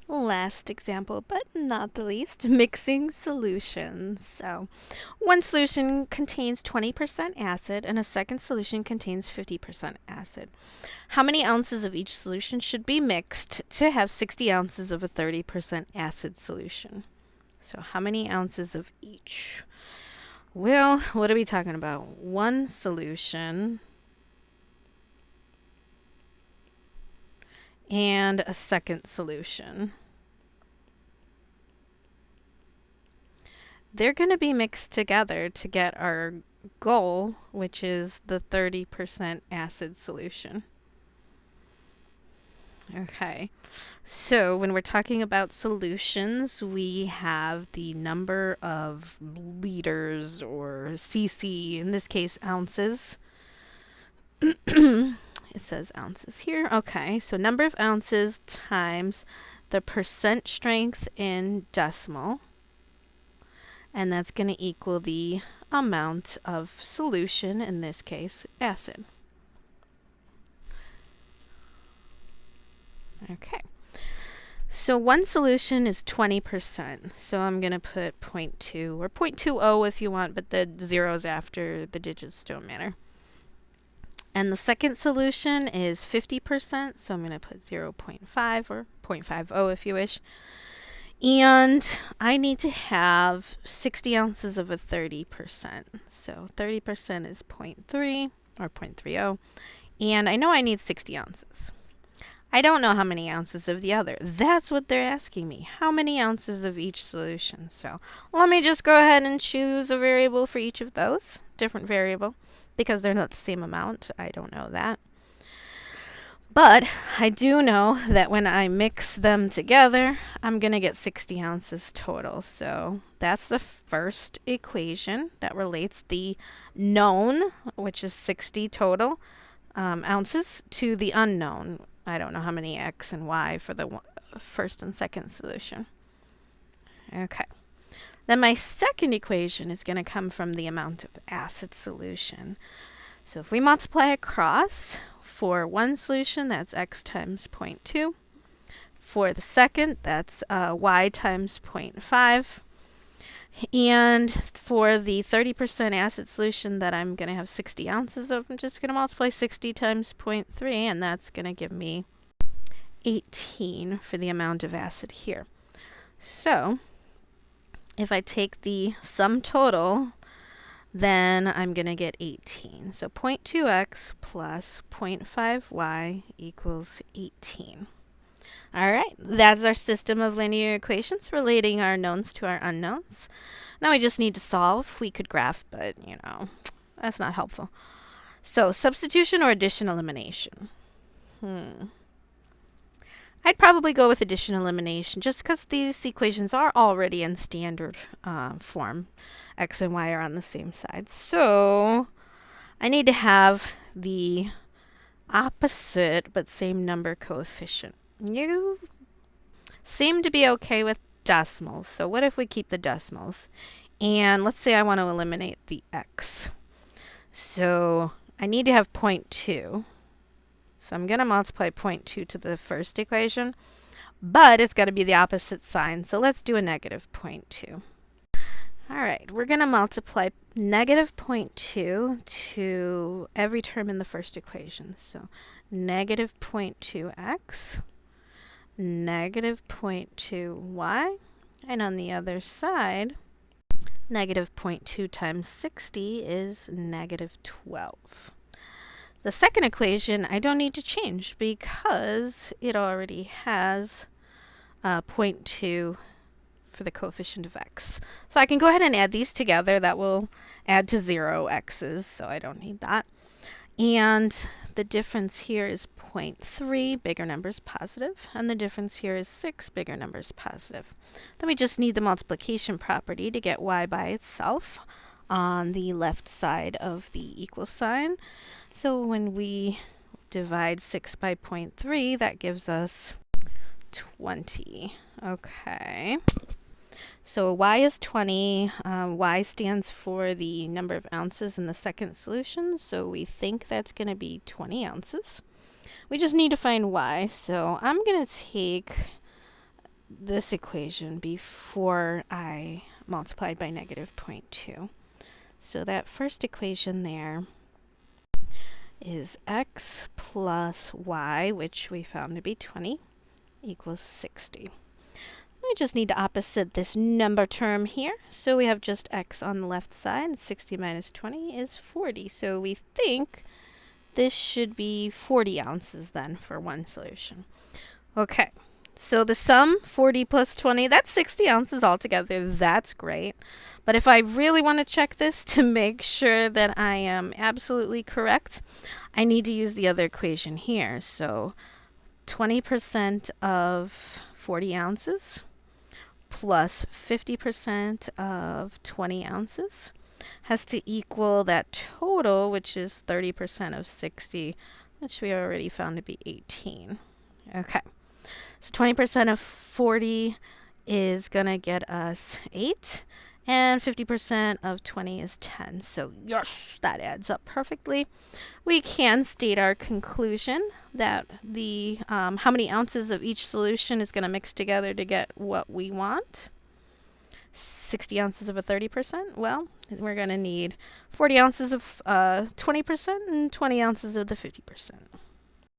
Last example, but not the least, mixing solutions. So, one solution contains 20% acid and a second solution contains 50% acid. How many ounces of each solution should be mixed to have 60 ounces of a 30% acid solution? So, how many ounces of each? Well, what are we talking about? One solution and a second solution. They're going to be mixed together to get our goal, which is the 30% acid solution. Okay, so when we're talking about solutions, we have the number of liters or cc, in this case ounces. It says ounces here. Okay, so number of ounces times the percent strength in decimal, and that's going to equal the amount of solution, in this case acid. Okay, so one solution is 20%, so I'm going to put 0.2 or 0.20 if you want, but the zeros after the digits don't matter. And the second solution is 50%, so I'm going to put 0.5 or 0.50 if you wish. And I need to have 60 ounces of a 30%. So 30% is 0.3 or 0.30. And I know I need 60 ounces. I don't know how many ounces of the other. That's what they're asking me. How many ounces of each solution? So let me just go ahead and choose a variable for each of those. Different variable. Because they're not the same amount. I don't know that. But I do know that when I mix them together, I'm going to get 60 ounces total. So that's the first equation that relates the known, which is 60 total ounces, to the unknown. I don't know how many x and y for the first and second solution. Okay. Then my second equation is going to come from the amount of acid solution. So if we multiply across, for one solution, that's x times 0.2. For the second, that's y times 0.5. And for the 30% acid solution that I'm going to have 60 ounces of, I'm just going to multiply 60 times 0.3, and that's going to give me 18 for the amount of acid here. So if I take the sum total, then I'm going to get 18. So 0.2x plus 0.5y equals 18. All right, that's our system of linear equations relating our knowns to our unknowns. Now we just need to solve. We could graph, but that's not helpful. So substitution or addition elimination? I'd probably go with addition elimination just because these equations are already in standard form. X and y are on the same side. So I need to have the opposite but same number coefficient. You seem to be okay with decimals. So what if we keep the decimals? And let's say I want to eliminate the x. So I need to have 0.2. So I'm going to multiply 0.2 to the first equation, but it's got to be the opposite sign. So let's do a negative 0.2. All right, we're going to multiply negative 0.2 to every term in the first equation. So negative 0.2x, negative 0.2y, and on the other side, negative 0.2 times 60 is negative 12. The second equation I don't need to change because it already has 0.2 for the coefficient of x. So I can go ahead and add these together. That will add to 0 x's, so I don't need that. And the difference here is 0.3, bigger numbers positive, and the difference here is 6, bigger numbers positive. Then we just need the multiplication property to get y by itself on the left side of the equal sign. So when we divide 6 by 0.3, that gives us 20. Okay. So y is 20. Y stands for the number of ounces in the second solution. So we think that's going to be 20 ounces. We just need to find y. So I'm going to take this equation before I multiplied by negative 0.2. So that first equation there is x plus y, which we found to be 20, equals 60. We just need to opposite this number term here. So we have just x on the left side. 60 minus 20 is 40. So we think this should be 40 ounces then for one solution. Okay, so the sum, 40 plus 20, that's 60 ounces altogether. That's great. But if I really want to check this to make sure that I am absolutely correct, I need to use the other equation here. So 20% of 40 ounces plus 50% of 20 ounces has to equal that total, which is 30% of 60, which we already found to be 18. Okay, so 20% of 40 is going to get us 8, and 50% of 20 is 10. So yes, that adds up perfectly. We can state our conclusion that the how many ounces of each solution is going to mix together to get what we want. 60 ounces of a 30%. Well, we're going to need 40 ounces of 20% and 20 ounces of the 50%.